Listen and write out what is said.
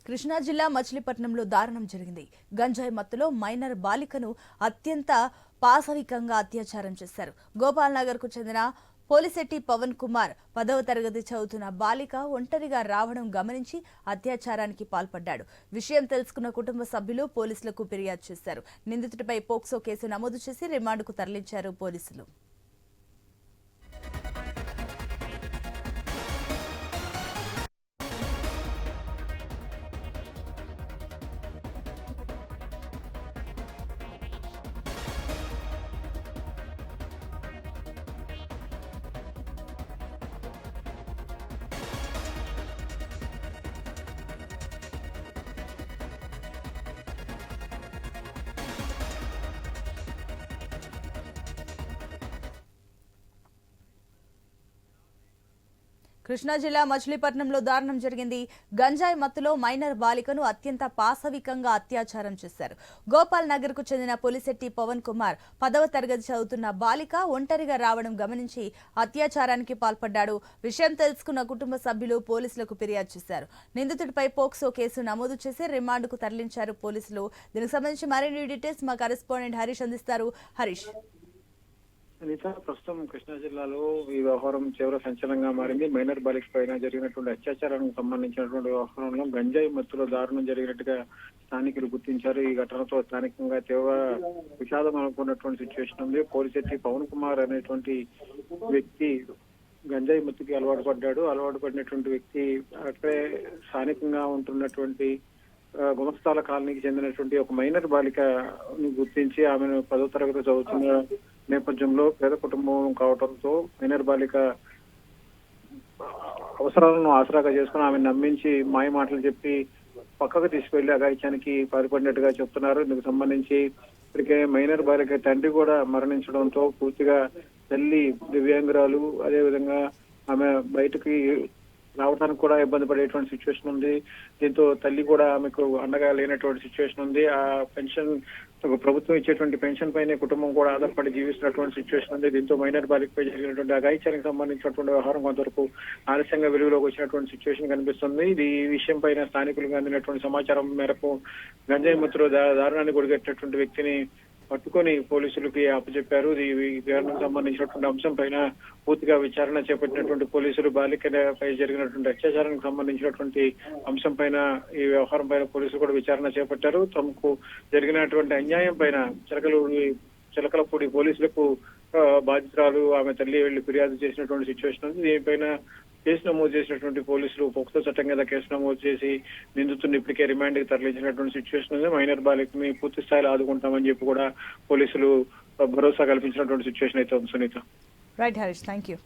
కృష్ణా జిల్లా మచిలీపట్నంలో దారుణం జరిగింది. గంజాయి మత్తులో మైనర్ బాలికను అత్యంత పాశవికంగా అత్యాచారం చేశారు. గోపాల్ నగర్ కు చెందిన పోలిశెట్టి పవన్ కుమార్ 10వ తరగతి చదువుతున్న బాలిక ఒంటరిగా రావడం గమనించి అత్యాచారానికి పాల్పడ్డాడు. విషయం తెలుసుకున్న కుటుంబ సభ్యులు పోలీసులకు ఫిర్యాదు చేశారు. నిందితుడిపై పోక్సో కేసు నమోదు చేసి రిమాండ్కు తరలించారు పోలీసులు. కృష్ణా జిల్లా మచిలీపట్నంలో దారుణం జరిగింది. గంజాయి మత్తులో మైనర్ బాలికను అత్యంత పాశవికంగా అత్యాచారం చేశారు. గోపాల్ నగర్ కు చెందిన పోలిశెట్టి పవన్ కుమార్ 10వ తరగతి చదువుతున్న బాలిక ఒంటరిగా రావడం గమనించి అత్యాచారానికి పాల్పడ్డాడు. విషయం తెలుసుకున్న కుటుంబ సభ్యులు పోలీసులకు ఫిర్యాదు చేశారు. నిందితుడిపై పోక్సో కేసు నమోదు చేసి రిమాండ్కు తరలించారు పోలీసులు. దీనికి సంబంధించి మరిన్ని డీటెయిల్స్ మా కరెస్పాండెంట్ హరీష్ అందిస్తారు. హరీష్, ప్రస్తుతం కృష్ణా జిల్లాలో ఈ వ్యవహారం తీవ్ర సంచలనంగా మారింది. మైనర్ బాలిక పైన జరిగినటువంటి అత్యాచారానికి సంబంధించినటువంటి వ్యవహారంలో గంజాయి మత్తులో దారుణం జరిగినట్టుగా స్థానికులు గుర్తించారు. ఈ ఘటనతో స్థానికంగా తీవ్ర విషాదం అనుకున్నటువంటి సిచ్యువేషన్ ఉంది. పోలిశెట్టి పవన్ కుమార్ అనేటువంటి వ్యక్తి గంజాయి మత్తుకి అలవాటు పడినటువంటి వ్యక్తి అక్కడే స్థానికంగా ఉంటున్నటువంటి గుమస్తాల కాలనీకి చెందినటువంటి ఒక మైనర్ బాలికను గుర్తించి ఆమెను 10వ తరగతి చదువుతున్న నేపథ్యంలో పేద కుటుంబం కావడంతో మైనర్ బాలిక అవసరాలను ఆసరాగా చేసుకుని ఆమెను నమ్మించి మాయ మాటలు చెప్పి పక్కకు తీసుకువెళ్లి అఘాయిత్యానికి పాల్పడినట్టుగా చెప్తున్నారు. ఇందుకు సంబంధించి ఇప్పటికే మైనర్ బాలిక తండ్రి కూడా మరణించడంతో పూర్తిగా తల్లి దివ్యాంగురాలు, అదేవిధంగా ఆమె బయటకి రావడానికి కూడా ఇబ్బంది పడేటువంటి సిచ్యువేషన్ ఉంది. దీంతో తల్లి కూడా ఆమెకు అండగా లేనటువంటి సిచ్యువేషన్ ఉంది. ఆ పెన్షన్ ప్రభుత్వం ఇచ్చేటువంటి పెన్షన్ పైనే కుటుంబం కూడా ఆధారపడి జీవిస్తున్నటువంటి సిచ్యువేషన్ ఉంది. దీంతో మైనర్ బాలికపై జరిగినటువంటి అఘాయిత్యానికి సంబంధించినటువంటి వ్యవహారం కొంతవరకు ఆలస్యంగా వెలుగులోకి వచ్చినటువంటి సిచ్యువేషన్ కనిపిస్తుంది. ఈ విషయం పైన స్థానికులకు అందినటువంటి సమాచారం మేరకు గంజాయి మత్తులో దారుణాన్ని కొడిగట్టినటువంటి వ్యక్తిని పట్టుకొని పోలీసులకి అప్పచెప్పారు. ఈ ఘటనకు సంబంధించినటువంటి అంశం పైన పూర్తిగా విచారణ చేపట్టినటువంటి పోలీసులు బాలికపై జరిగినటువంటి అత్యాచారానికి సంబంధించినటువంటి అంశం పైన ఈ వ్యవహారం పైన పోలీసులు కూడా విచారణ చేపట్టారు. తమకు జరిగినటువంటి అన్యాయం పైన చిలకలపూడి పోలీసులకు బాధితురాలు ఆమె తల్లి వెళ్లి ఫిర్యాదు చేసినటువంటి సిచ్యువేషన్ ఉంది. దీనిపైన కేసు నమోదు చేసినటువంటి పోలీసులు పోక్సో చట్టం కింద కేసు నమోదు చేసి నిందితుడిని ఇప్పటికే రిమాండ్ కి తరలించినటువంటి సిచ్యువేషన్ ఉంది. మైనర్ బాలికని పూర్తి స్థాయిలో ఆదుకుంటామని చెప్పి కూడా పోలీసులు భరోసా కల్పించినటువంటి సిచ్యువేషన్ అయితే ఉంది. Sunita. Right Harish, thank you.